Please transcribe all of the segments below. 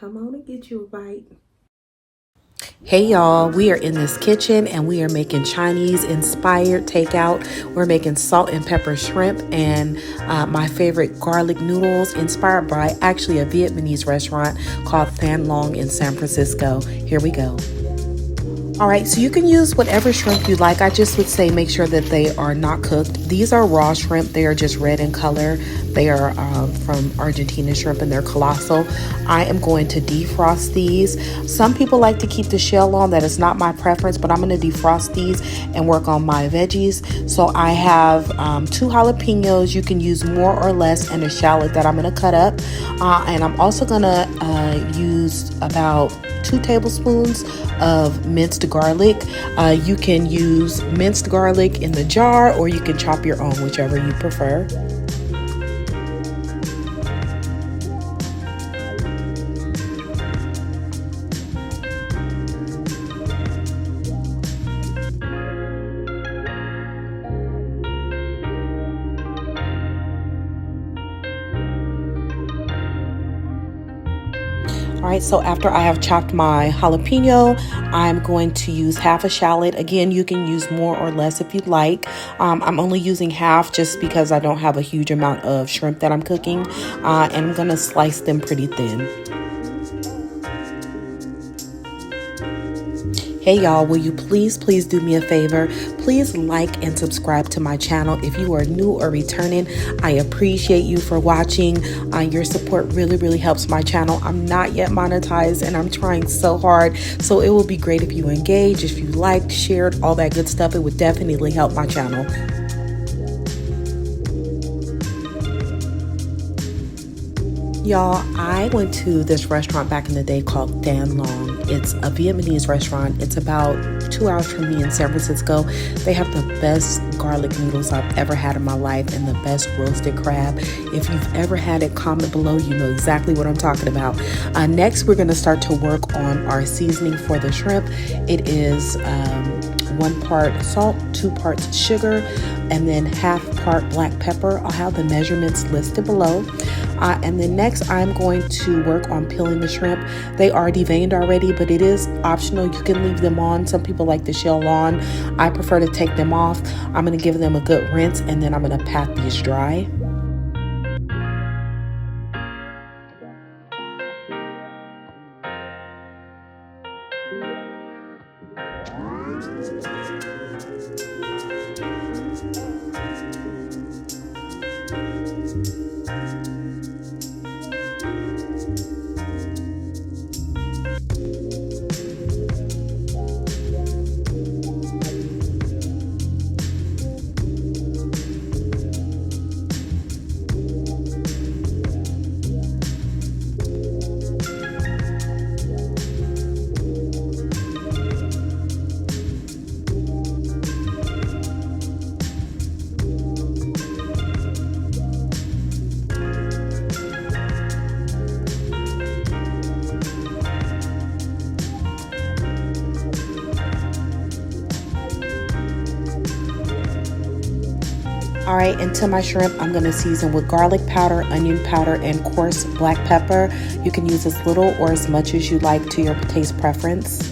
Come on and get you a bite. Hey y'all, we are in this kitchen and we are making Chinese inspired takeout. We're making salt and pepper shrimp and my favorite garlic noodles inspired by actually a Vietnamese restaurant called Than Long in San Francisco. Here we go. All right, so you can use whatever shrimp you like. I just would say make sure that they are not cooked. These are raw shrimp. They are just red in color. They are from Argentina shrimp and they're colossal. I am going to defrost these. Some people like to keep the shell on. That is not my preference, but I'm going to defrost these and work on my veggies. So I have 2 jalapenos. You can use more or less, and a shallot that I'm going to cut up. And I'm also going to use about 2 tablespoons of minced garlic. You can use minced garlic in the jar, or you can chop your own, whichever you prefer. All right, so after I have chopped my jalapeno, I'm going to use half a shallot. Again, you can use more or less if you'd like. I'm only using half just because I don't have a huge amount of shrimp that I'm cooking, and I'm going to slice them pretty thin. Hey y'all, will you please do me a favor? Please like and subscribe to my channel. If you are new or returning, I appreciate you for watching. Your support really helps my channel. I'm not yet monetized and I'm trying so hard. So it will be great if you engage, if you liked, shared, all that good stuff. It would definitely help my channel. Y'all, I went to this restaurant back in the day called Than Long. It's a Vietnamese restaurant. It's about 2 hours from me in San Francisco. They have the best garlic noodles I've ever had in my life and the best roasted crab. If you've ever had it, comment below. You know exactly what I'm talking about. Next, we're going to start to work on our seasoning for the shrimp. It is 1 part salt, 2 parts sugar, and then half part black pepper. I'll have the measurements listed below. And then next, I'm going to work on peeling the shrimp. They are deveined already, but it is optional. You can leave them on. Some people like the shell on. I prefer to take them off. I'm going to give them a good rinse, and then I'm going to pat these dry. All right, and to my shrimp, I'm going to season with garlic powder, onion powder, and coarse black pepper. You can use as little or as much as you like to your taste preference.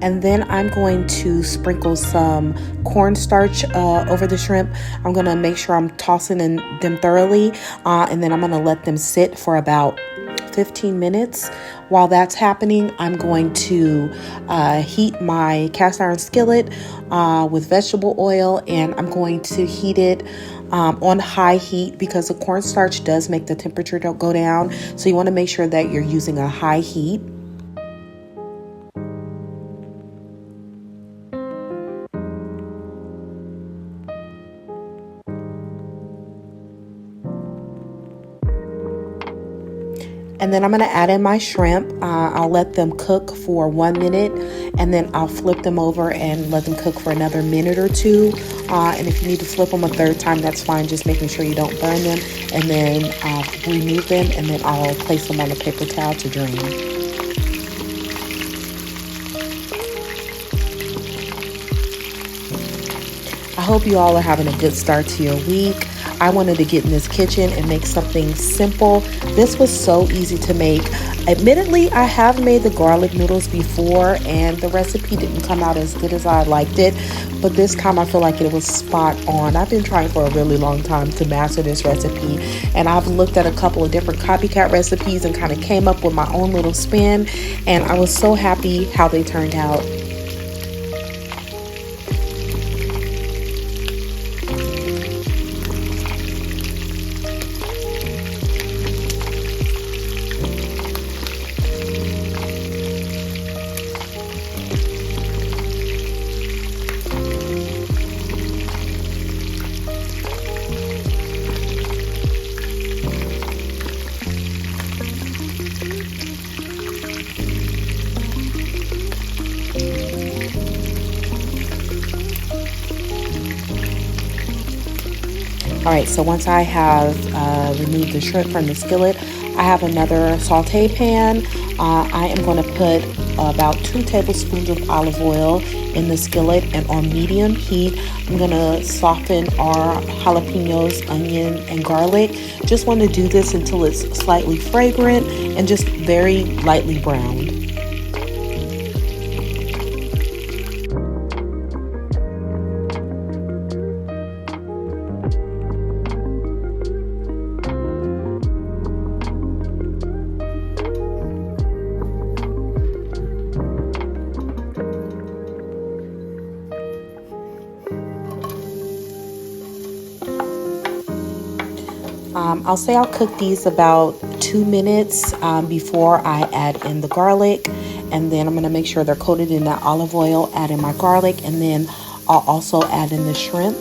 And then I'm going to sprinkle some cornstarch over the shrimp. I'm going to make sure I'm tossing them thoroughly. And then I'm going to let them sit for about 15 minutes. While that's happening, I'm going to heat my cast iron skillet with vegetable oil. And I'm going to heat it on high heat because the cornstarch does make the temperature go down. So you want to make sure that you're using a high heat. And then I'm going to add in my shrimp. I'll let them cook for 1 minute, and then I'll flip them over and let them cook for another minute or 2. And if you need to flip them a 3rd time, that's fine. Just making sure you don't burn them. And then remove them, and then I'll place them on a paper towel to drain. hope you all are having a good start to your week. I wanted to get in this kitchen and make something simple. This was so easy to make. Admittedly, I have made the garlic noodles before and the recipe didn't come out as good as I liked it, but this time I feel like it was spot on. I've been trying for a really long time to master this recipe, and I've looked at a couple of different copycat recipes and kind of came up with my own little spin, and I was so happy how they turned out. All right, so once I have removed the shrimp from the skillet, I have another saute pan. I am going to put about 2 tablespoons of olive oil in the skillet, and on medium heat, I'm going to soften our jalapenos, onion, and garlic. Just want to do this until it's slightly fragrant and just very lightly browned. I'll say I'll cook these about 2 minutes before I add in the garlic, and then I'm going to make sure they're coated in that olive oil, add in my garlic, and then I'll also add in the shrimp.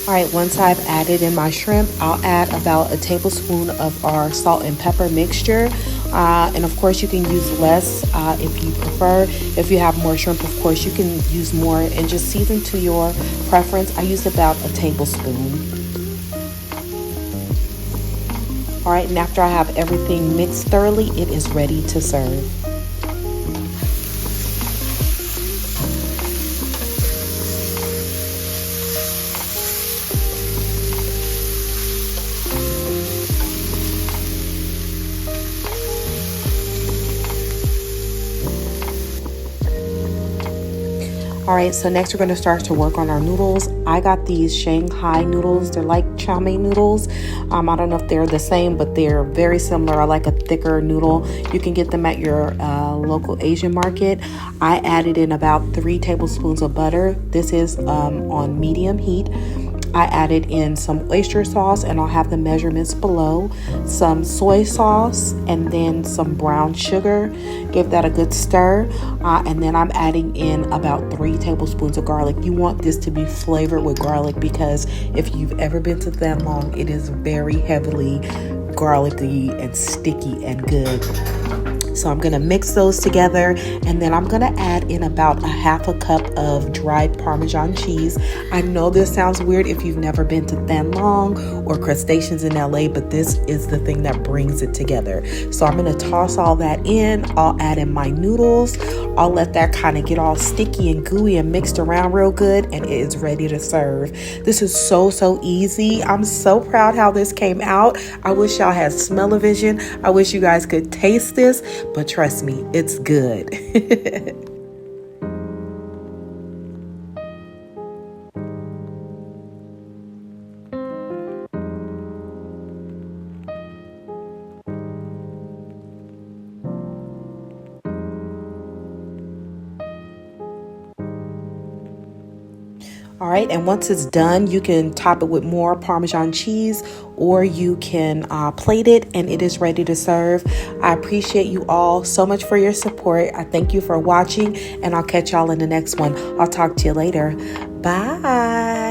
All right, once I've added in my shrimp, I'll add about a tablespoon of our salt and pepper mixture. And of course, you can use less if you prefer. If you have more shrimp, of course, you can use more, and just season to your preference. I use about a tablespoon. All right, and after I have everything mixed thoroughly, it is ready to serve. All right, so next we're going to start to work on our noodles. I got these Shanghai noodles. They're like chow mein noodles. I don't know if they're the same, but they're very similar. I like a thicker noodle. You can get them at your local Asian market. I added in about 3 tablespoons of butter. This is on medium heat. I added in some oyster sauce, and I'll have the measurements below, some soy sauce, and then some brown sugar. Give that a good stir, and then I'm adding in about 3 tablespoons of garlic. You want this to be flavored with garlic, because if you've ever been to Than Long, it is very heavily garlicky and sticky and good. So I'm going to mix those together, and then I'm going to add in about a 1/2 cup of dried Parmesan cheese. I know this sounds weird if you've never been to Than Long or Crustaceans in LA, but this is the thing that brings it together. So I'm going to toss all that in. I'll add in my noodles. I'll let that kind of get all sticky and gooey and mixed around real good, and it is ready to serve. This is so easy. I'm so proud how this came out. I wish y'all had smell-o-vision. I wish you guys could taste this, but trust me, it's good. All right, and once it's done, you can top it with more Parmesan cheese, or you can plate it, and it is ready to serve. I appreciate you all so much for your support. I thank you for watching, and I'll catch y'all in the next one. I'll talk to you later. Bye.